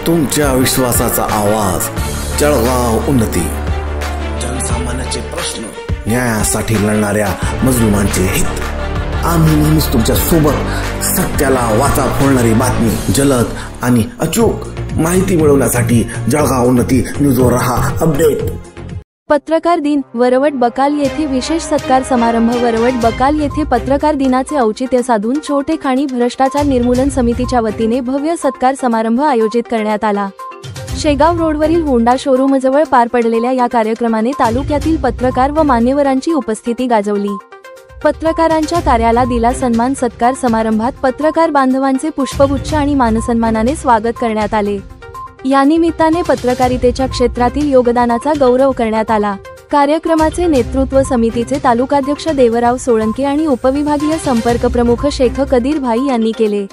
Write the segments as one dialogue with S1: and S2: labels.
S1: तुमच्या विश्वासाचा आवाज, जळगाव उन्नती। जनसामान्याचे प्रश्न, न्यायासाठी लढणाऱ्या मजलुमांचे हित। आम्ही नेहमीच तुमच्या सोबत। सत्याला वाचा फोडणारी बातमी, जलद आणि अचूक माहिती मिळवण्यासाठी जळगाव उन्नती न्यूजवर रहा अपडेट।
S2: पत्रकार दिन, वरवट बकाल येथे विशेष सत्कार समारंभ। वरवट बकाल येथे पत्रकार दिनाचे औचित्य साधून छोटेखानी भ्रष्टाचार निर्मूलन समितीच्या वतीने भव्य सत्कार समारंभ आयोजित करण्यात आला। शेगाव रोडवरील होंडा शोरूमजवळ पार पडलेल्या या कार्यक्रमाने तालुक्यातील पत्रकार व मान्यवरांची उपस्थिती गाजवली। पत्रकारांच्या कार्याला दिला सन्मान। सत्कार समारंभात पत्रकार बांधवांचे पुष्पगुच्छ आणि मानसन्मानाने स्वागत करण्यात आले। या निमित्ताने पत्रकारितेच्या क्षेत्रातील योगदानाचा गौरव करण्यात आला। कार्यक्रमाचे नेतृत्व समितीचे तालुकाध्यक्ष देवराव सोळंके आणि उपविभागीय संपर्क प्रमुख शेख कदीर भाई यांनी केले।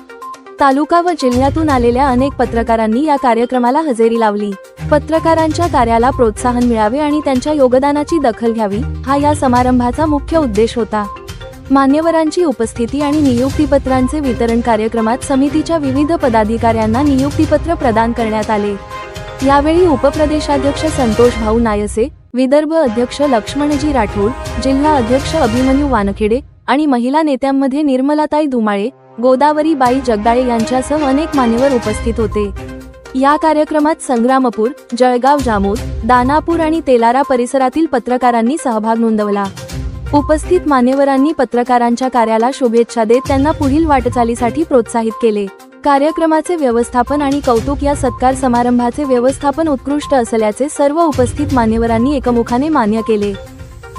S2: तालुका व जिल्ह्यातून आलेल्या अनेक पत्रकारांनी या कार्यक्रमाला हजेरी लावली। पत्रकारांच्या कार्याला प्रोत्साहन मिळावे आणि त्यांच्या योगदानाची दखल घ्यावी, हा या समारंभाचा मुख्य उद्देश होता। मान्यवरांची उपस्थिती आणि नियुक्तीपत्रांचे वितरण। कार्यक्रमात समितीच्या विविध पदाधिकाऱ्यांना नियुक्तीपत्र प्रदान करण्यात आले। यावेळी उपप्रदेशाध्यक्ष संतोष भाऊ नायसे, विदर्भ अध्यक्ष लक्ष्मणजी राठोड, जिल्हा अध्यक्ष अभिमन्यू वानखेडे आणि महिला नेत्यांमध्ये निर्मलाताई धुमाळे, गोदावरीबाई जगदाळे यांच्यासह अनेक मान्यवर उपस्थित होते। या कार्यक्रमात संग्रामपूर, जळगाव, जामोद, दानापूर आणि तेलारा परिसरातील पत्रकारांनी सहभाग नोंदवला। उपस्थित मान्यवरांनी पत्रकारांच्या कार्याला शुभेच्छा देत त्यांना पुढील वाटचालीसाठी प्रोत्साहित केले। कार्यक्रमाचे व्यवस्थापन आणि कौतुक। या सत्कार समारंभाचे व्यवस्थापन उत्कृष्ट असल्याचे सर्व उपस्थित मान्यवरांनी एकमुखाने मान्य केले।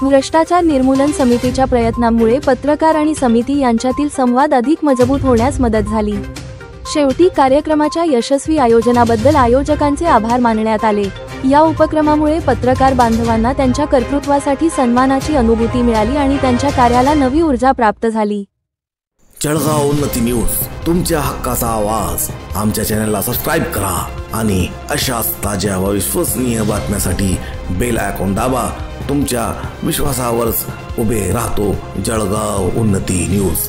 S2: भ्रष्टाचार निर्मूलन समितीच्या प्रयत्नांमुळे पत्रकार आणि समिती यांच्यातील संवाद अधिक मजबूत होण्यास मदत झाली। शेवटी कार्यक्रमाच्या यशस्वी आयोजनाबद्दल आयोजकांचे आभार मानण्यात आले। या उपक्रमामुळे पत्रकार बांधवांना त्यांच्या कर्तृत्वासाठी सन्मानाची अनुभूती मिळाली आणि त्यांच्या कार्याला नवी ऊर्जा प्राप्त झाली।
S1: जळगाव उन्नती न्यूज, तुमच्या हक्काचा आवाज। आमच्या चॅनलला सबस्क्राइब करा आणि अशाच ताज्या व विश्वसनीय बातम्यांसाठी बेल आयकॉन दाबा। तुमच्या विश्वासावरच उभे राहतो जळगाव उन्नती न्यूज।